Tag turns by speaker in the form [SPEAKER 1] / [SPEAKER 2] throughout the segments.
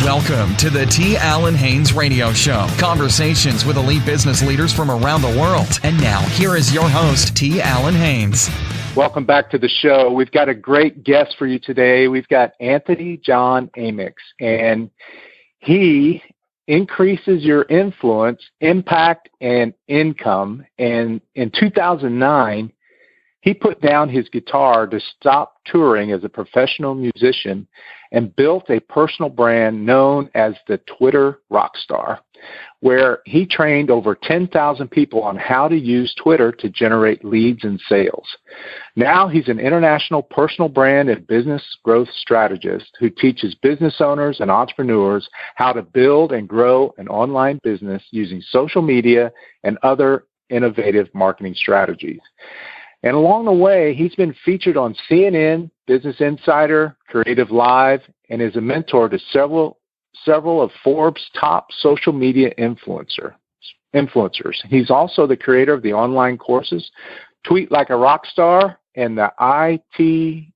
[SPEAKER 1] Welcome to the T. Allen Haynes Radio Show. Conversations with elite business leaders from around the world. And now, here is your host, T. Allen Haynes.
[SPEAKER 2] Welcome back to the show. We've got a great guest for you today. We've got Anthony John Amyx, and he increases your influence, impact, and income. And in 2009, he put down his guitar to stop touring as a professional musician and built a personal brand known as the Twitter Rockstar, where he trained over 10,000 people on how to use Twitter to generate leads and sales. Now he's an international personal brand and business growth strategist who teaches business owners and entrepreneurs how to build and grow an online business using social media and other innovative marketing strategies. And along the way, he's been featured on CNN, Business Insider, Creative Live, and is a mentor to several of Forbes' top social media influencers. He's also the creator of the online courses, Tweet Like a Rockstar, and the ITER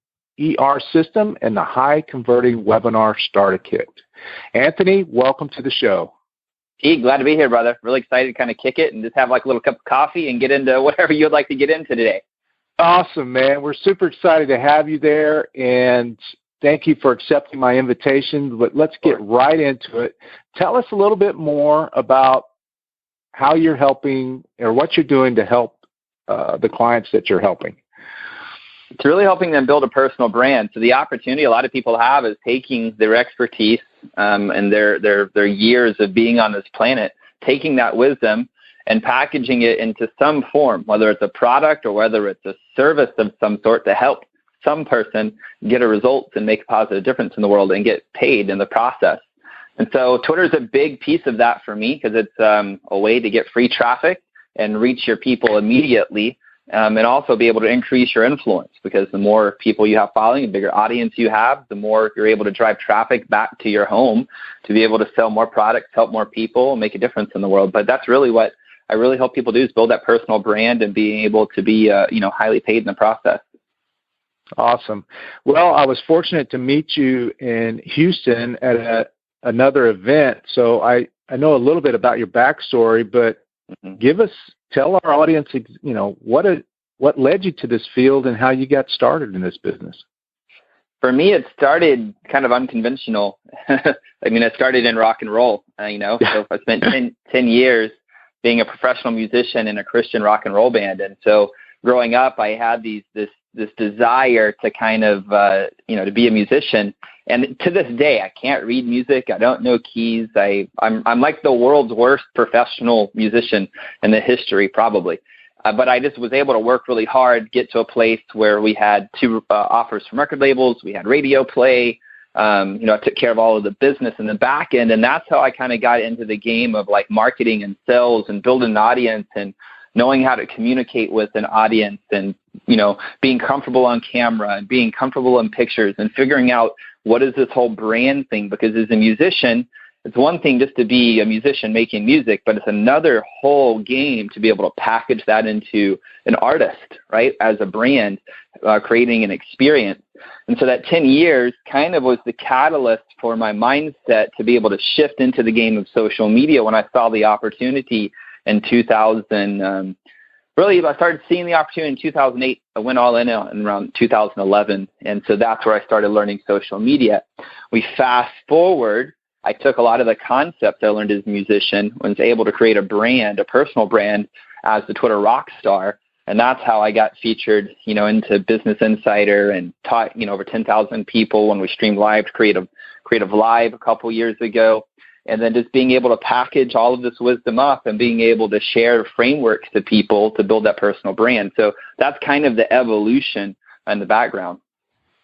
[SPEAKER 2] system, and the high-converting webinar starter kit. Anthony, welcome to the show.
[SPEAKER 3] Hey, glad to be here, brother. Really excited to kind of kick it and just have like a little cup of coffee and get into whatever you'd like to get into today.
[SPEAKER 2] Awesome, man. We're super excited to have you there, and thank you for accepting my invitation. But let's get right into it. Tell us a little bit more about how you're helping or what you're doing to help the clients that you're helping.
[SPEAKER 3] It's really helping them build a personal brand. So the opportunity a lot of people have is taking their expertise and their years of being on this planet, taking that wisdom and packaging it into some form, whether it's a product or whether it's a service of some sort to help some person get a result and make a positive difference in the world and get paid in the process. And so Twitter is a big piece of that for me because it's a way to get free traffic and reach your people immediately and also be able to increase your influence because the more people you have following, the bigger audience you have, the more you're able to drive traffic back to your home to be able to sell more products, help more people, and make a difference in the world. But that's really what I really help people do is build that personal brand and being able to be, highly paid in the process.
[SPEAKER 2] Awesome. Well, I was fortunate to meet you in Houston at another event, so I know a little bit about your backstory, but tell our audience, what led you to this field and how you got started in this business.
[SPEAKER 3] For me, it started kind of unconventional. I started in rock and roll, so I spent 10 years being a professional musician in a Christian rock and roll band. And so growing up, I had this desire to kind of, to be a musician. And to this day, I can't read music. I don't know keys. I'm like the world's worst professional musician in the history, probably. But I just was able to work really hard, get to a place where we had two offers from record labels. We had radio play. I took care of all of the business in the back end, and that's how I kind of got into the game of like marketing and sales and building an audience and knowing how to communicate with an audience and, being comfortable on camera and being comfortable in pictures and figuring out what is this whole brand thing, because as a musician, it's one thing just to be a musician making music, but it's another whole game to be able to package that into an artist, right, as a brand, creating an experience. And so that 10 years kind of was the catalyst for my mindset to be able to shift into the game of social media when I saw the opportunity in 2000. I started seeing the opportunity in 2008. I went all in around 2011. And so that's where I started learning social media. We fast forward. I took a lot of the concepts I learned as a musician and was able to create a brand, a personal brand as the Twitter Rockstar. And that's how I got featured, into Business Insider and taught, over 10,000 people when we streamed live to Creative Live a couple years ago. And then just being able to package all of this wisdom up and being able to share frameworks to people to build that personal brand. So that's kind of the evolution in the background.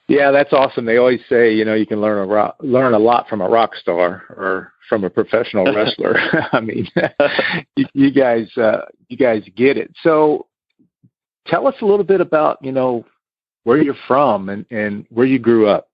[SPEAKER 2] Yeah, that's awesome. They always say, you can learn a lot from a rock star or from a professional wrestler. I mean, you guys get it. So tell us a little bit about, where you're from and where you grew up.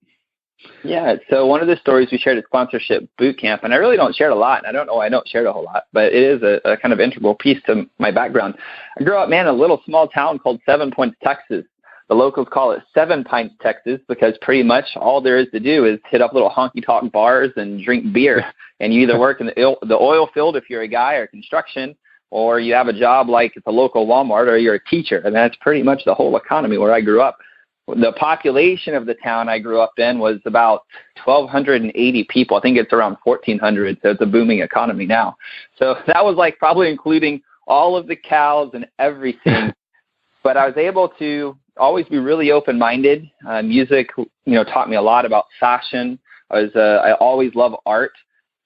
[SPEAKER 3] Yeah, so one of the stories we shared at Sponsorship Boot Camp, and I really don't share it a lot, and I don't know why I don't share it a whole lot, but it is a kind of integral piece to my background. I grew up, in a little small town called 7 Points, Texas. The locals call it 7 Pints, Texas, because pretty much all there is to do is hit up little honky-tonk bars and drink beer. And you either work in the oil field if you're a guy, or construction, or you have a job like at the local Walmart, or you're a teacher. And that's pretty much the whole economy where I grew up. The population of the town I grew up in was about 1,280 people. I think it's around 1,400, so it's a booming economy now. So that was like probably including all of the cows and everything. But I was able to always be really open-minded. Music, taught me a lot about fashion. I always love art.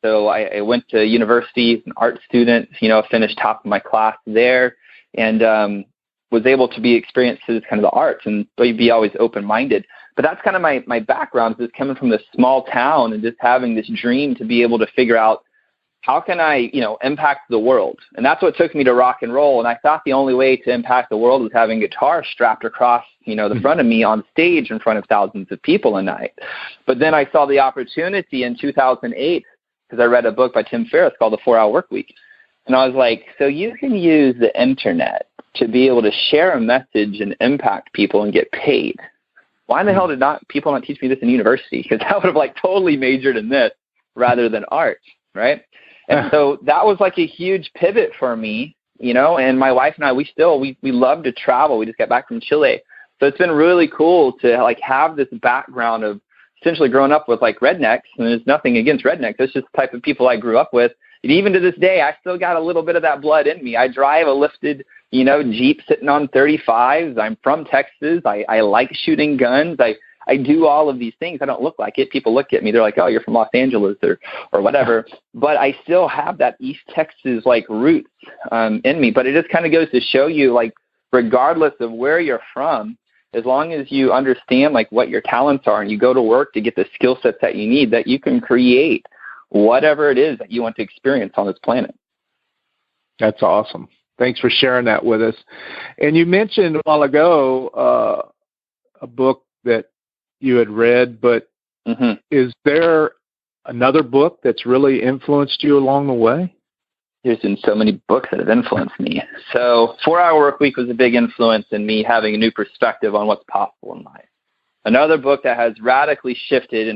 [SPEAKER 3] So I went to university, an art student, finished top of my class there, and was able to be experienced through kind of the arts and be always open-minded. But that's kind of my background, is coming from this small town and just having this dream to be able to figure out, how can I, impact the world? And that's what took me to rock and roll. And I thought the only way to impact the world was having guitar strapped across, the front of me on stage in front of thousands of people a night. But then I saw the opportunity in 2008, because I read a book by Tim Ferriss called The 4-Hour Workweek. And I was like, so you can use the internet to be able to share a message and impact people and get paid. Why in the hell did people not teach me this in university? Because I would have totally majored in this rather than art, right? And so that was like a huge pivot for me, and my wife and I, we love to travel. We just got back from Chile. So it's been really cool to have this background of essentially growing up with rednecks, and there's nothing against rednecks. It's just the type of people I grew up with. And even to this day, I still got a little bit of that blood in me. I drive a lifted, Jeep sitting on 35s. I'm from Texas. I like shooting guns. I do all of these things. I don't look like it. People look at me. They're like, oh, you're from Los Angeles or whatever. But I still have that East Texas roots in me. But it just kind of goes to show you, regardless of where you're from, as long as you understand what your talents are and you go to work to get the skill sets that you need, that you can create whatever it is that you want to experience on this planet.
[SPEAKER 2] That's awesome. Thanks for sharing that with us. And you mentioned a while ago a book that you had read, but is there another book that's really influenced you along the way?
[SPEAKER 3] There's been so many books that have influenced me. So 4-Hour Workweek was a big influence in me having a new perspective on what's possible in life. Another book that has radically shifted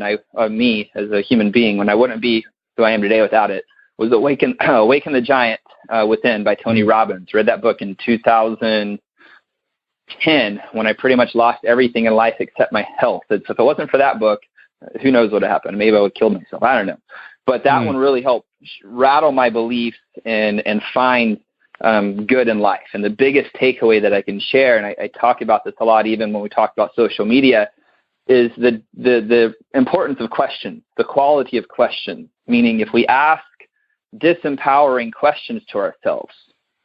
[SPEAKER 3] me as a human being, when I wouldn't be who I am today without it, was Awaken the Giant Within by Tony Robbins. Read that book in 2010 when I pretty much lost everything in life except my health. So if it wasn't for that book, who knows what would happen? Maybe I would kill myself. I don't know. But that one really helped rattle my beliefs and find good in life. And the biggest takeaway that I can share, and I talk about this a lot even when we talk about social media, is the importance of questions, the quality of questions. Meaning, if we ask disempowering questions to ourselves,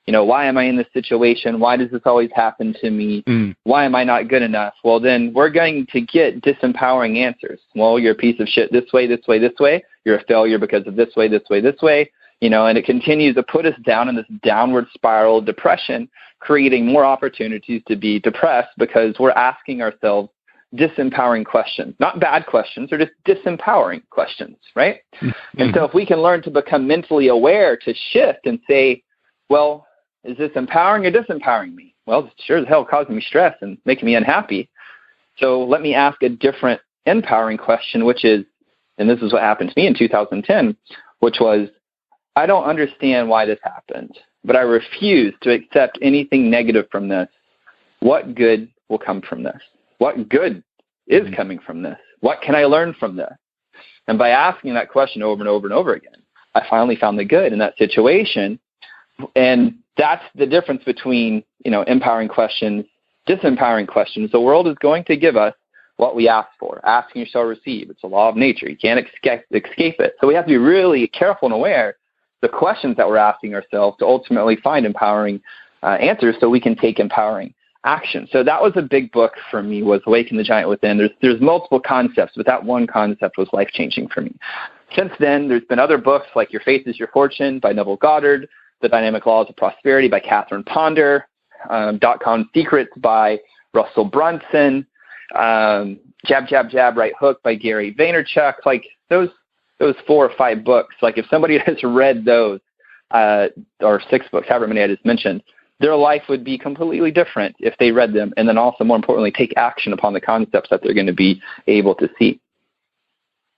[SPEAKER 3] why am I in this situation? Why does this always happen to me? Why am I not good enough? Well, then we're going to get disempowering answers. Well, you're a piece of shit this way, this way, this way. You're a failure because of this way, this way, this way. And it continues to put us down in this downward spiral of depression, creating more opportunities to be depressed because we're asking ourselves disempowering questions, not bad questions, or just disempowering questions, right? And so if we can learn to become mentally aware, to shift and say, well, is this empowering or disempowering me? Well, it's sure as hell causing me stress and making me unhappy. So let me ask a different empowering question, which is, and this is what happened to me in 2010, which was, I don't understand why this happened, but I refuse to accept anything negative from this. What good will come from this? What good is coming from this? What can I learn from this? And by asking that question over and over and over again, I finally found the good in that situation. And that's the difference between, empowering questions, disempowering questions. The world is going to give us what we ask for. Asking you shall receive. It's a law of nature. You can't escape it. So we have to be really careful and aware the questions that we're asking ourselves to ultimately find empowering answers so we can take empowering action. So that was a big book for me, was Awaken the Giant Within. There's multiple concepts, but that one concept was life-changing for me. Since then, there's been other books like Your Faith is Your Fortune by Neville Goddard, The Dynamic Laws of Prosperity by Catherine Ponder, .com Secrets by Russell Brunson, Jab, Jab, Jab, Right Hook by Gary Vaynerchuk. Like those 4 or 5 books, like if somebody has read those, or 6 books, however many I just mentioned, their life would be completely different if they read them, and then also, more importantly, take action upon the concepts that they're going to be able to see.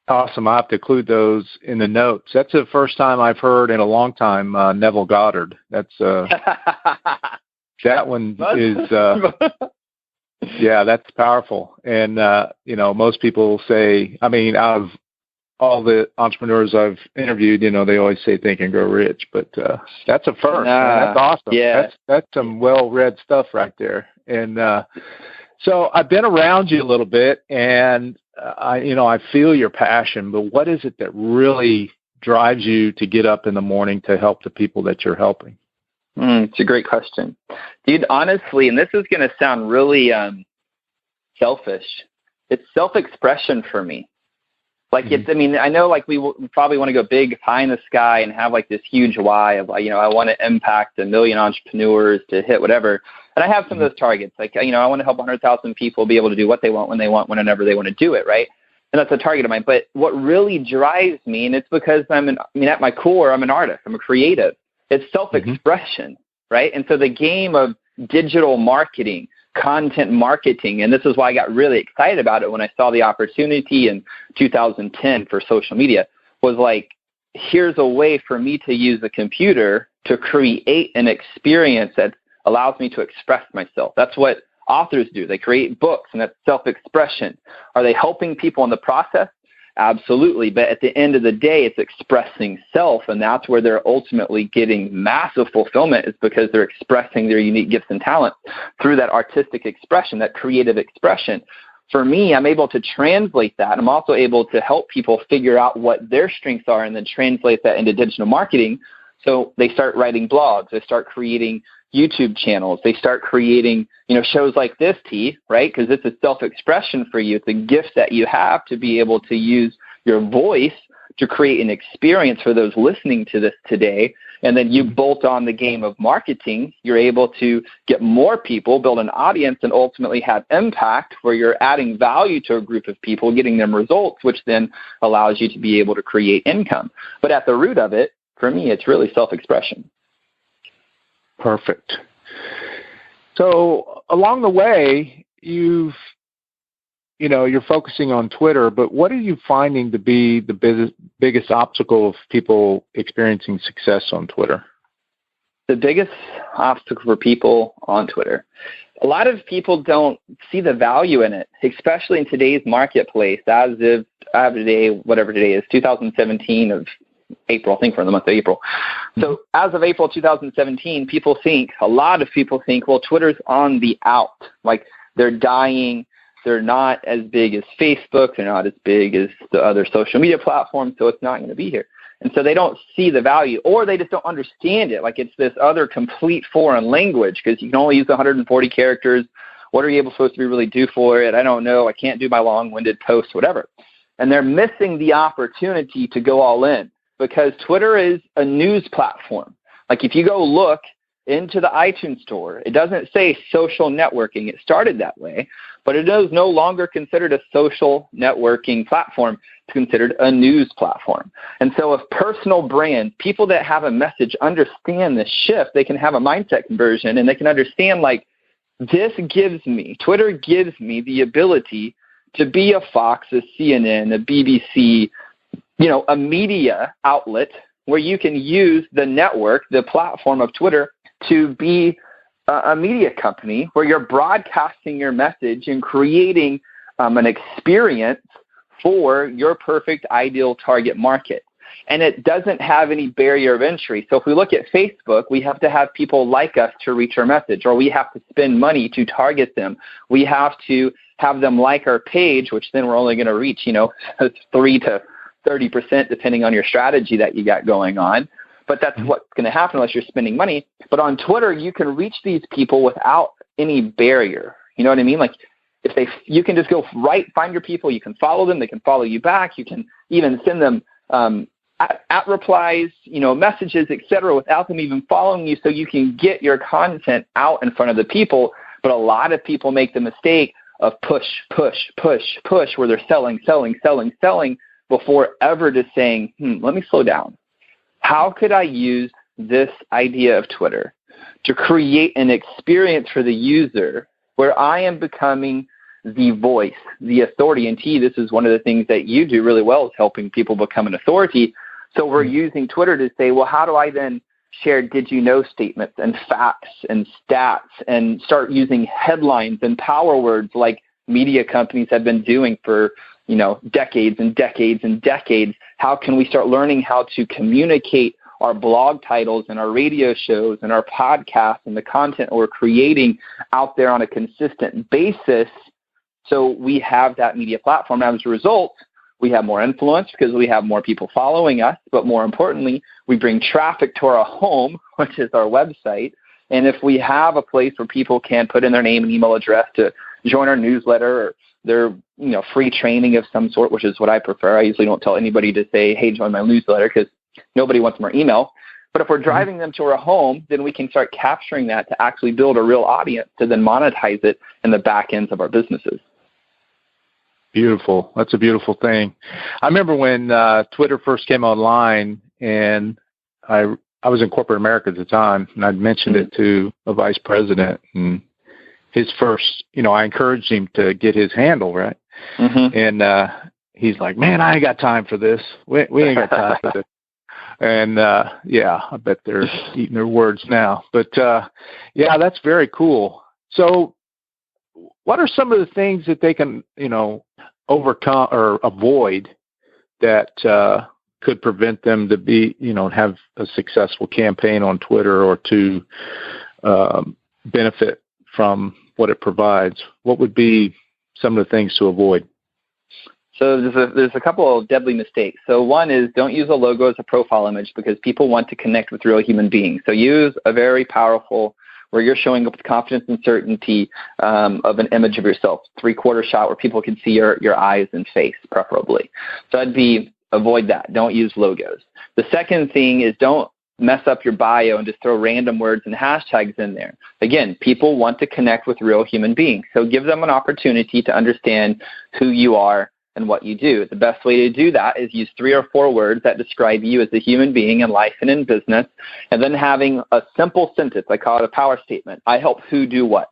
[SPEAKER 2] Awesome. I have to include those in the notes. That's the first time I've heard in a long time Neville Goddard. That's that one is yeah, that's powerful. And most people say, I mean, out of all the entrepreneurs I've interviewed, they always say think and grow rich, but that's a first. That's awesome.
[SPEAKER 3] Yeah.
[SPEAKER 2] That's some well-read stuff right there. And so I've been around you a little bit, and I feel your passion, but what is it that really drives you to get up in the morning to help the people that you're helping?
[SPEAKER 3] It's a great question. Dude, honestly, and this is going to sound really selfish, it's self-expression for me. Like, I know, like, we probably want to go big, high in the sky and have, like, this huge why of, I want to impact 1 million entrepreneurs to hit whatever. And I have some of those targets. Like, I want to help 100,000 people be able to do what they want, when they want, whenever they want to do it, right? And that's a target of mine. But what really drives me, and it's because at my core, I'm an artist. I'm a creative. It's self-expression, right? And so the game of digital marketing, content marketing, and this is why I got really excited about it when I saw the opportunity in 2010 for social media, was like, here's a way for me to use a computer to create an experience that allows me to express myself. That's what authors do. They create books, and that's self-expression. Are they helping people in the process? Absolutely. But at the end of the day, it's expressing self, and that's where they're ultimately getting massive fulfillment, is because they're expressing their unique gifts and talents through that artistic expression, that creative expression. For me, I'm able to translate that. I'm also able to help people figure out what their strengths are and then translate that into digital marketing. So they start writing blogs, they start creating YouTube channels, they start creating, shows like this, T, right? Because this is self-expression for you. It's a gift that you have to be able to use your voice to create an experience for those listening to this today. And then you bolt on the game of marketing. You're able to get more people, build an audience, and ultimately have impact where you're adding value to a group of people, getting them results, which then allows you to be able to create income. But at the root of it, for me, it's really self-expression.
[SPEAKER 2] Perfect. So along the way, you're focusing on Twitter, but what are you finding to be the biggest obstacle of people experiencing success on Twitter?
[SPEAKER 3] The biggest obstacle for people on Twitter, a lot of people don't see the value in it, especially in today's marketplace. As of today, whatever today is, 2017 of April, I think we're in the month of April. So as of April 2017, a lot of people think, well, Twitter's on the out. Like, they're dying. They're not as big as Facebook. They're not as big as the other social media platforms, so it's not going to be here. And so they don't see the value, or they just don't understand it. Like, it's this other complete foreign language, because you can only use 140 characters. What are you supposed to be really do for it? I don't know. I can't do my long-winded posts, whatever. And they're missing the opportunity to go all in, because Twitter is a news platform. Like, if you go look into the iTunes store, it doesn't say social networking. It started that way, but it is no longer considered a social networking platform. It's considered a news platform. And so if personal brands, people that have a message, understand this shift, they can have a mindset conversion, and they can understand, like, Twitter gives me the ability to be a Fox, a CNN, a BBC, a media outlet where you can use the network, the platform of Twitter, to be a media company where you're broadcasting your message and creating an experience for your perfect ideal target market. And it doesn't have any barrier of entry. So if we look at Facebook, we have to have people like us to reach our message, or we have to spend money to target them. We have to have them like our page, which then we're only going to reach, 3 to 30%, depending on your strategy that you got going on. But that's what's going to happen unless you're spending money. But on Twitter, you can reach these people without any barrier. You know what I mean? Like, you can just go find your people. You can follow them. They can follow you back. You can even send them at replies, messages, etc., without them even following you, so you can get your content out in front of the people. But a lot of people make the mistake of push, where they're selling, before ever just saying, let me slow down. How could I use this idea of Twitter to create an experience for the user where I am becoming the voice, the authority. And T, this is one of the things that you do really well, is helping people become an authority. So we're using Twitter to say, well, how do I then share did you know statements and facts and stats and start using headlines and power words like media companies have been doing for, decades and decades and decades? How can we start learning how to communicate our blog titles and our radio shows and our podcasts and the content we're creating out there on a consistent basis, so we have that media platform? As a result, we have more influence because we have more people following us, but more importantly, we bring traffic to our home, which is our website. And if we have a place where people can put in their name and email address to join our newsletter or their free training of some sort, which is what I prefer. I usually don't tell anybody to say, hey, join my newsletter, because nobody wants more email. But if we're driving them to our home, then we can start capturing that to actually build a real audience to then monetize it in the back ends of our businesses.
[SPEAKER 2] Beautiful. That's a beautiful thing. I remember when Twitter first came online, and I was in corporate America at the time, and I'd mentioned it to a vice president, and his first, I encouraged him to get his handle right. And he's like, man, I ain't got time for this. We ain't got time for this. And I bet they're eating their words now. But that's very cool. So what are some of the things that they can, overcome or avoid that could prevent them to be, have a successful campaign on Twitter, or to benefit from what it provides? What would be some of the things to avoid?
[SPEAKER 3] So there's a couple of deadly mistakes. So one is, don't use a logo as a profile image, because people want to connect with real human beings. So use a very powerful, where you're showing up with confidence and certainty of an image of yourself, 3/4 shot where people can see your eyes and face, preferably. So avoid that. Don't use logos. The second thing is, don't mess up your bio and just throw random words and hashtags in there. Again, people want to connect with real human beings. So give them an opportunity to understand who you are and what you do. The best way to do that is use 3 or 4 words that describe you as a human being in life and in business, and then having a simple sentence. I call it a power statement. I help who do what,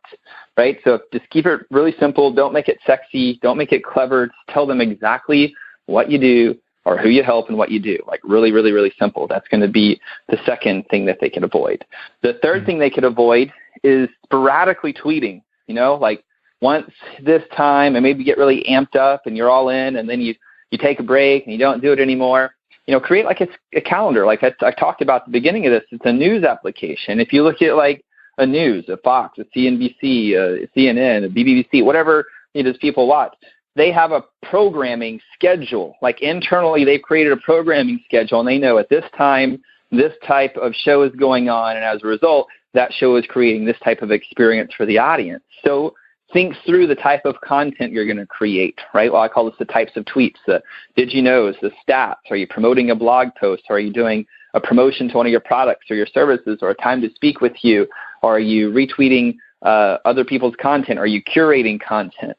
[SPEAKER 3] right? So just keep it really simple. Don't make it sexy. Don't make it clever. Just tell them exactly what you do or who you help and what you do. Like really, really, really simple. That's going to be the second thing that they can avoid. The third thing they could avoid is sporadically tweeting, like once this time, and maybe get really amped up and you're all in, and then you take a break and you don't do it anymore. Create like a calendar. Like I talked about at the beginning of this, it's a news application. If you look at like a news, a Fox, a CNBC, a CNN, a BBC, whatever those people watch, they have a programming schedule. Like internally, they've created a programming schedule, and they know at this time, this type of show is going on, and as a result, that show is creating this type of experience for the audience. So think through the type of content you're going to create, right? Well, I call this the types of tweets, the did you knows, the stats. Are you promoting a blog post? Are you doing a promotion to one of your products or your services, or a time to speak with you? Or are you retweeting other people's content? Are you curating content?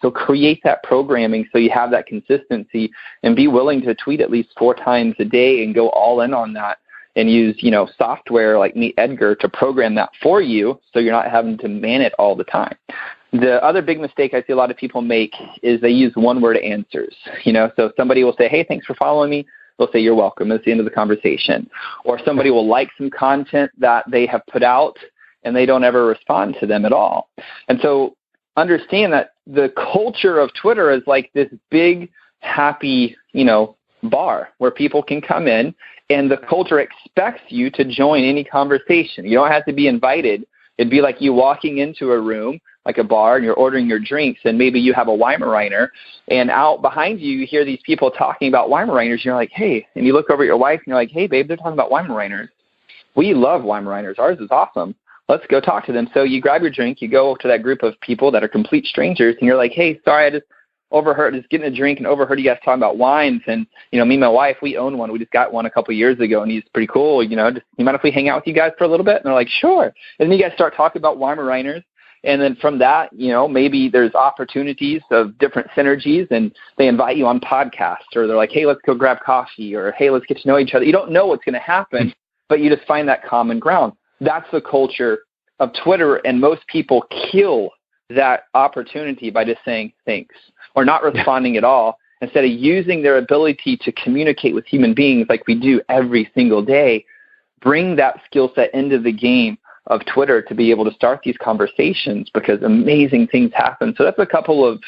[SPEAKER 3] So create that programming so you have that consistency, and be willing to tweet at least 4 times a day and go all in on that, and use, software like Meet Edgar to program that for you, so you're not having to man it all the time. The other big mistake I see a lot of people make is they use one-word answers. So somebody will say, hey, thanks for following me. They'll say, you're welcome. That's the end of the conversation. Or somebody will like some content that they have put out, and they don't ever respond to them at all. And so understand that the culture of Twitter is like this big, happy, bar where people can come in, and the culture expects you to join any conversation. You don't have to be invited. It'd be like you walking into a room, like a bar, and you're ordering your drinks, and maybe you have a Weimaraner, and out behind you, you hear these people talking about Weimaraners, and you're like, hey, and you look over at your wife, and you're like, hey, babe, they're talking about Weimaraners. We love Weimaraners. Ours is awesome. Let's go talk to them. So you grab your drink, you go to that group of people that are complete strangers, and you're like, hey, sorry, I just getting a drink and overheard you guys talking about wines. And, me and my wife, we own one. We just got one a couple of years ago, and he's pretty cool. You mind if we hang out with you guys for a little bit? And they're like, sure. And then you guys start talking about Weimaraners. And then from that, maybe there's opportunities of different synergies, and they invite you on podcasts, or they're like, hey, let's go grab coffee, or hey, let's get to know each other. You don't know what's going to happen, but you just find that common ground. That's the culture of Twitter, and most people kill that opportunity by just saying thanks or not responding at all, instead of using their ability to communicate with human beings like we do every single day. Bring that skill set into the game of Twitter to be able to start these conversations, because amazing things happen. So that's a couple of,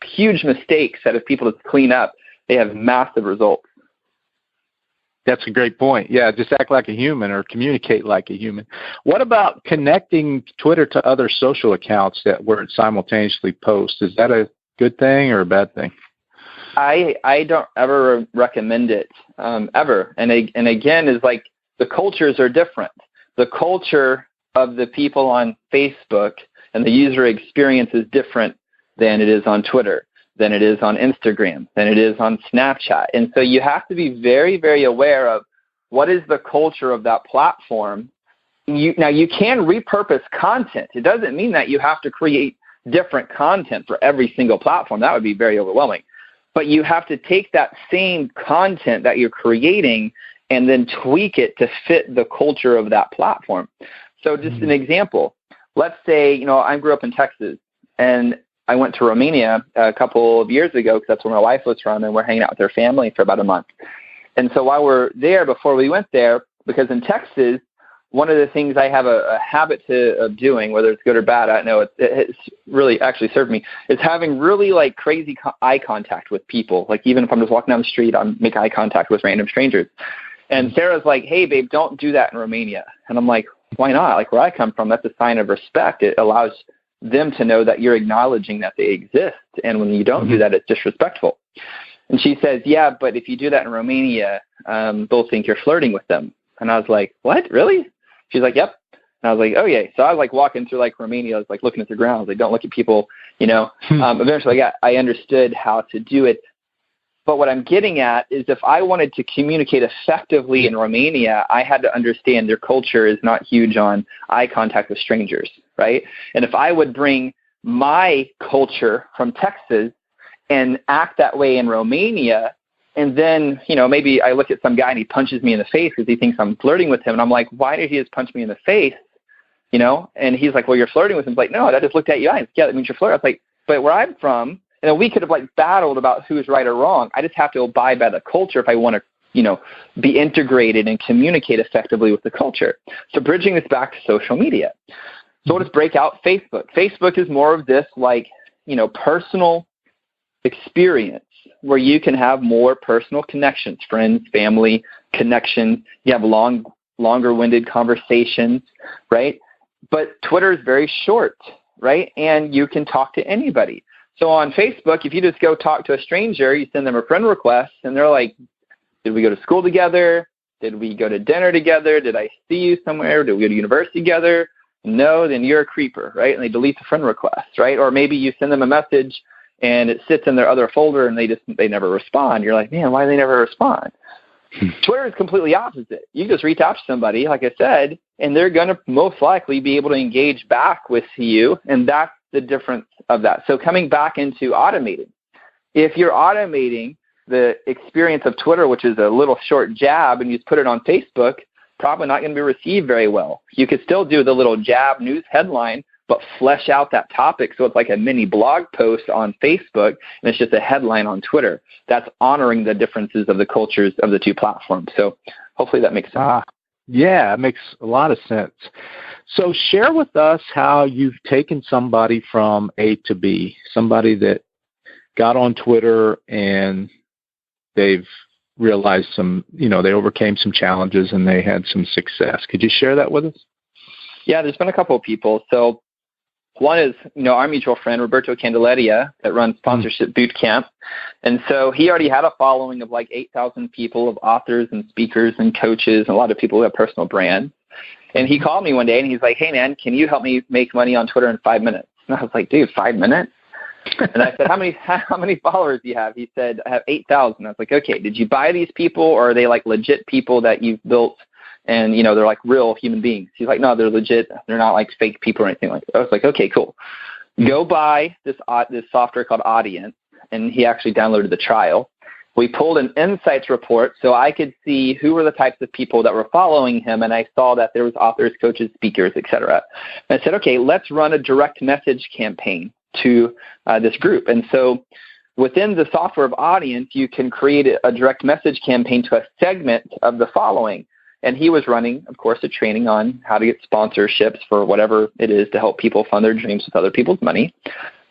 [SPEAKER 3] huge mistakes that if people just clean up, they have massive results.
[SPEAKER 2] That's a great point. Yeah, just act like a human or communicate like a human. What about connecting Twitter to other social accounts where it simultaneously posts? Is that a good thing or a bad thing?
[SPEAKER 3] I don't ever recommend it, ever. And again, is like the cultures are different. The culture of the people on Facebook and the user experience is different than it is on Twitter, than it is on Instagram, than it is on Snapchat. And so you have to be very, very aware of what is the culture of that platform. Now, you can repurpose content. It doesn't mean that you have to create different content for every single platform. That would be very overwhelming. But you have to take that same content that you're creating and then tweak it to fit the culture of that platform. So just an example, let's say, I grew up in Texas, and I went to Romania a couple of years ago because that's where my wife was from, and we're hanging out with her family for about a month. And so while we're there, before we went there, because in Texas, one of the things I have a habit of doing, whether it's good or bad, I know it's really actually served me, is having really like crazy eye contact with people. Like even if I'm just walking down the street, I make eye contact with random strangers. And Sarah's like, hey, babe, don't do that in Romania. And I'm like, why not? Like where I come from, that's a sign of respect. It allows them to know that you're acknowledging that they exist. And when you don't do that, it's disrespectful. And she says, yeah, but if you do that in Romania, they'll think you're flirting with them. And I was like, what? Really? She's like, yep. And I was like, oh, yeah. So I was like walking through like Romania. I was like looking at the ground. I was like, don't look at people, Eventually I understood how to do it. But what I'm getting at is if I wanted to communicate effectively in Romania, I had to understand their culture is not huge on eye contact with strangers, right? And if I would bring my culture from Texas and act that way in Romania, and then, maybe I look at some guy and he punches me in the face because he thinks I'm flirting with him. And I'm like, why did he just punch me in the face? And he's like, well, you're flirting with him. I'm like, no, I just looked at you. Yeah, that means you're flirting. I was like, but where I'm from, and then we could have like battled about who's right or wrong. I just have to abide by the culture if I want to, be integrated and communicate effectively with the culture. So bridging this back to social media. So let's break out Facebook. Facebook is more of this like, personal experience where you can have more personal connections, friends, family connections. You have longer-winded conversations, right? But Twitter is very short, right? And you can talk to anybody. So on Facebook, if you just go talk to a stranger, you send them a friend request, and they're like, did we go to school together? Did we go to dinner together? Did I see you somewhere? Did we go to university together? No, then you're a creeper, right? And they delete the friend request, right? Or maybe you send them a message, and it sits in their other folder, and they never respond. You're like, man, why do they never respond? Twitter is completely opposite. You just reach out to somebody, like I said, and they're going to most likely be able to engage back with you, and that's the difference of that. So coming back into automating, if you're automating the experience of Twitter, which is a little short jab, and you just put it on Facebook, probably not going to be received very well. You could still do the little jab news headline, but flesh out that topic so it's like a mini blog post on Facebook, and it's just a headline on Twitter. That's honoring the differences of the cultures of the two platforms. So hopefully that makes sense.
[SPEAKER 2] Yeah, it makes a lot of sense. So share with us how you've taken somebody from A to B, somebody that got on Twitter and they've realized they overcame some challenges and they had some success. Could you share that with us?
[SPEAKER 3] Yeah, there's been a couple of people. So one is, our mutual friend, Roberto Candelaria, that runs Sponsorship Boot Camp. And so he already had a following of like 8,000 people, of authors and speakers and coaches, and a lot of people who have personal brands. And he called me one day and he's like, hey, man, can you help me make money on Twitter in 5 minutes? And I was like, dude, 5 minutes? And I said, how many followers do you have? He said, I have 8,000. I was like, okay, did you buy these people, or are they like legit people that you've built and, they're like real human beings? He's like, no, they're legit. They're not like fake people or anything like that. I was like, okay, cool. Go buy this software called Audience. And he actually downloaded the trial. We pulled an insights report so I could see who were the types of people that were following him, and I saw that there was authors, coaches, speakers, etc. And I said, okay, let's run a direct message campaign to this group. And so within the software of Audience, you can create a direct message campaign to a segment of the following. And he was running, of course, a training on how to get sponsorships for whatever it is to help people fund their dreams with other people's money.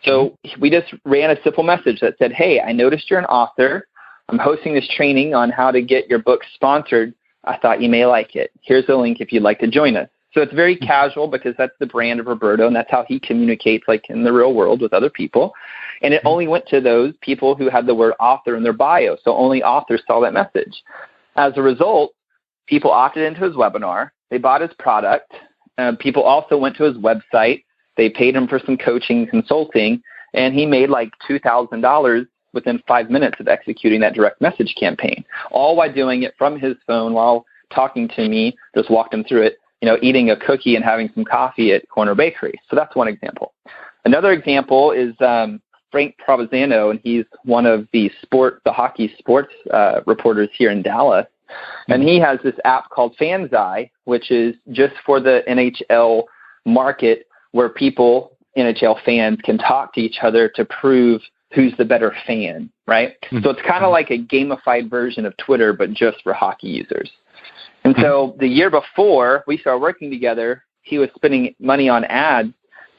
[SPEAKER 3] So we just ran a simple message that said, hey, I noticed you're an author. I'm hosting this training on how to get your book sponsored. I thought you may like it. Here's the link if you'd like to join us. So it's very casual because that's the brand of Roberto, and that's how he communicates like in the real world with other people. And it only went to those people who had the word author in their bio. So only authors saw that message. As a result, people opted into his webinar. They bought his product. People also went to his website. They paid him for some coaching, consulting, and he made like $2,000 within 5 minutes of executing that direct message campaign, all while doing it from his phone while talking to me, just walked him through it, eating a cookie and having some coffee at Corner Bakery. So that's one example. Another example is Frank Provenzano, and he's one of the hockey sports reporters here in Dallas. And he has this app called Fanzai, which is just for the NHL market where people, NHL fans, can talk to each other to prove who's the better fan, right? So it's kind of like a gamified version of Twitter, but just for hockey users. And so the year before we started working together, he was spending money on ads,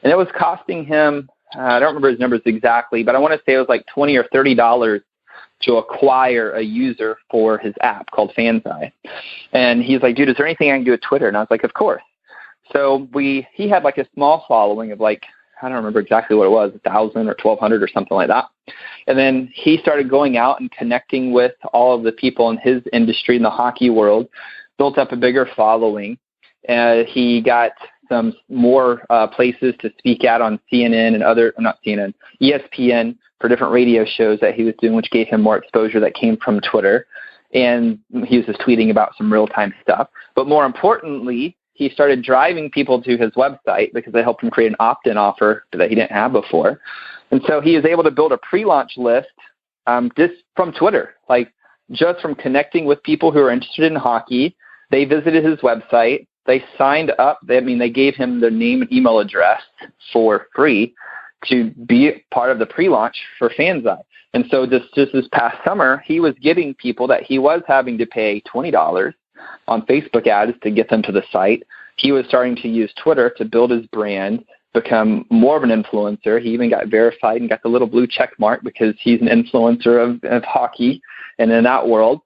[SPEAKER 3] and it was costing him, I don't remember his numbers exactly, but I want to say it was like $20 or $30 to acquire a user for his app called Fanzai. And he's like, dude, is there anything I can do with Twitter? And I was like, of course. So he had like a small following of like, I don't remember exactly what it was, 1,000 or 1,200 or something like that. And then he started going out and connecting with all of the people in his industry in the hockey world, built up a bigger following. He got some more places to speak at on CNN and ESPN for different radio shows that he was doing, which gave him more exposure that came from Twitter. And he was just tweeting about some real-time stuff. But more importantly, he started driving people to his website because they helped him create an opt-in offer that he didn't have before. And so he was able to build a pre-launch list just from Twitter, like just from connecting with people who are interested in hockey. They visited his website. They signed up. They gave him their name and email address for free to be part of the pre-launch for Fanzai. And so just this past summer, he was getting people that he was having to pay $20 on Facebook ads to get them to the site. He was starting to use Twitter to build his brand, become more of an influencer. He even got verified and got the little blue check mark because he's an influencer of hockey and in that world.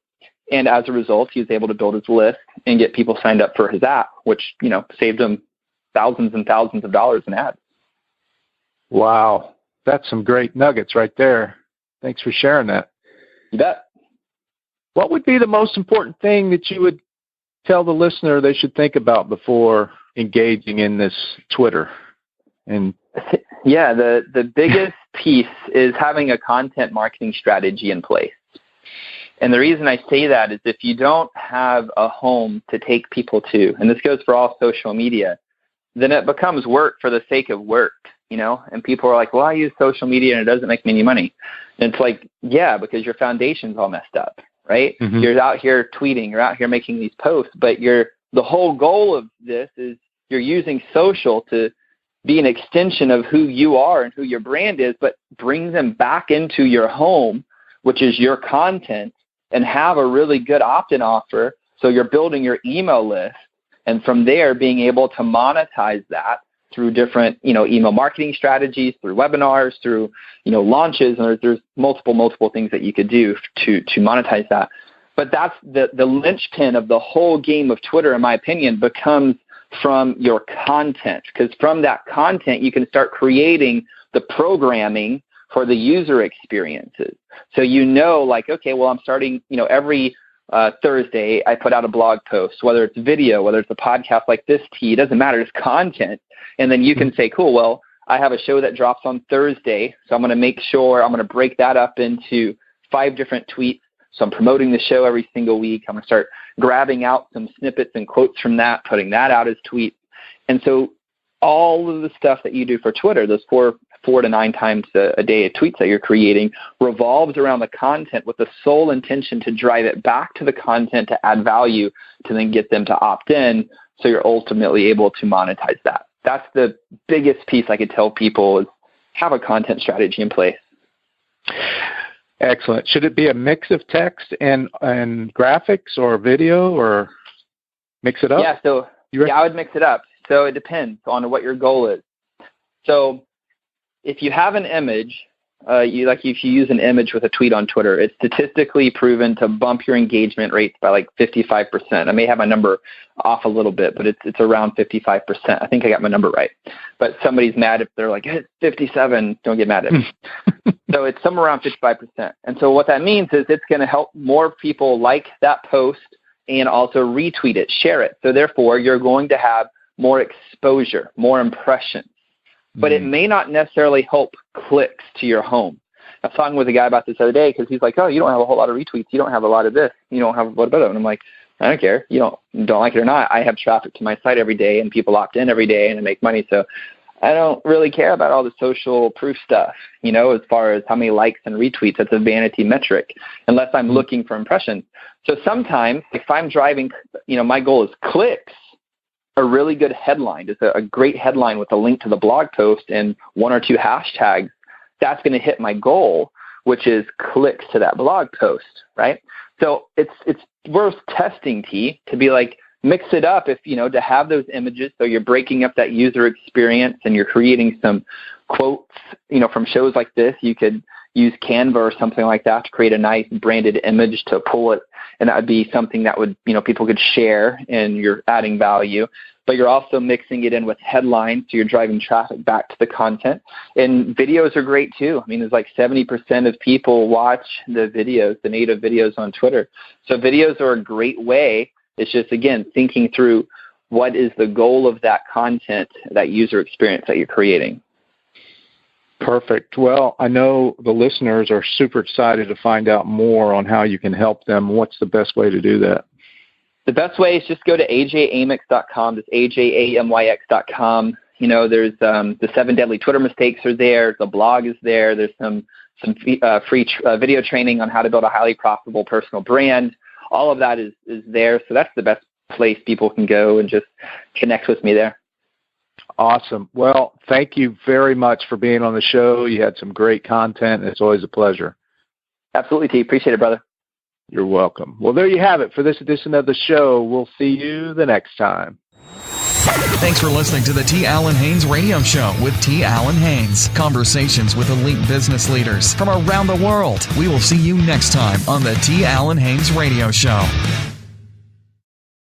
[SPEAKER 3] And as a result, he was able to build his list and get people signed up for his app, which, saved him thousands and thousands of dollars in ads.
[SPEAKER 2] Wow. That's some great nuggets right there. Thanks for sharing that.
[SPEAKER 3] You bet.
[SPEAKER 2] What would be the most important thing that you would tell the listener they should think about before engaging in this Twitter?
[SPEAKER 3] Yeah, the biggest piece is having a content marketing strategy in place. And the reason I say that is if you don't have a home to take people to, and this goes for all social media, then it becomes work for the sake of work, and people are like, well, I use social media and it doesn't make me any money. And it's like, yeah, because your foundation's all messed up, right? Mm-hmm. You're out here tweeting, you're out here making these posts, but the whole goal of this is you're using social to be an extension of who you are and who your brand is, but bring them back into your home, which is your content, and have a really good opt-in offer. So you're building your email list, and from there being able to monetize that through different, email marketing strategies, through webinars, through, launches, and there's multiple things that you could do to monetize that. But that's the linchpin of the whole game of Twitter, in my opinion, becomes from your content, because from that content you can start creating the programming for the user experiences. So okay, well, I'm starting, every Thursday I put out a blog post, whether it's video, whether it's a podcast like this, it doesn't matter, it's content. And then you can say, cool, well, I have a show that drops on Thursday, so I'm going to make sure I'm going to break that up into 5 different tweets. So I'm promoting the show every single week. I'm going to start grabbing out some snippets and quotes from that, putting that out as tweets. And so all of the stuff that you do for Twitter, those four 4 to 9 times a day of tweets that you're creating revolves around the content with the sole intention to drive it back to the content to add value to then get them to opt in, so you're ultimately able to monetize that. That's the biggest piece I could tell people is have a content strategy in place.
[SPEAKER 2] Excellent. Should it be a mix of text and graphics or video, or mix it up?
[SPEAKER 3] Yeah, so I would mix it up. So it depends on what your goal is. So if you have an image, if you use an image with a tweet on Twitter, it's statistically proven to bump your engagement rates by like 55%. I may have my number off a little bit, but it's around 55%. I think I got my number right. But somebody's mad if they're like, it's 57. Don't get mad at me. So it's somewhere around 55%. And so what that means is it's going to help more people like that post and also retweet it, share it. So therefore, you're going to have more exposure, more impressions. But it may not necessarily help clicks to your home. I was talking with a guy about this the other day because he's like, oh, you don't have a whole lot of retweets. You don't have a lot of this. You don't have a lot of that. And I'm like, I don't care. You don't like it or not. I have traffic to my site every day, and people opt in every day, and I make money. So I don't really care about all the social proof stuff, as far as how many likes and retweets. That's a vanity metric, unless I'm looking for impressions. So sometimes if I'm driving, my goal is clicks. A really good headline, just a great headline with a link to the blog post and 1 or 2 hashtags, that's going to hit my goal, which is clicks to that blog post, right? So it's worth testing, T, to be like, mix it up if, to have those images. So you're breaking up that user experience and you're creating some quotes, from shows like this. You could use Canva or something like that to create a nice branded image to pull it. And that would be something that would, people could share, and you're adding value. But you're also mixing it in with headlines, so you're driving traffic back to the content. And videos are great too. I mean, there's like 70% of people watch the videos, the native videos on Twitter. So videos are a great way. It's just, again, thinking through what is the goal of that content, that user experience that you're creating.
[SPEAKER 2] Perfect. Well, I know the listeners are super excited to find out more on how you can help them. What's the best way to do that?
[SPEAKER 3] The best way is just go to ajamyx.com. That's ajamyx.com. There's the 7 deadly Twitter mistakes are there. The blog is there. There's some free video training on how to build a highly profitable personal brand. All of that is there. So that's the best place people can go and just connect with me there.
[SPEAKER 2] Awesome. Well, thank you very much for being on the show. You had some great content, and it's always a pleasure.
[SPEAKER 3] Absolutely, T. Appreciate it, brother.
[SPEAKER 2] You're welcome. Well, there you have it for this edition of the show. We'll see you the next time.
[SPEAKER 1] Thanks for listening to the T. Allen Haynes Radio Show with T. Allen Haynes. Conversations with elite business leaders from around the world. We will see you next time on the T. Allen Haynes Radio Show.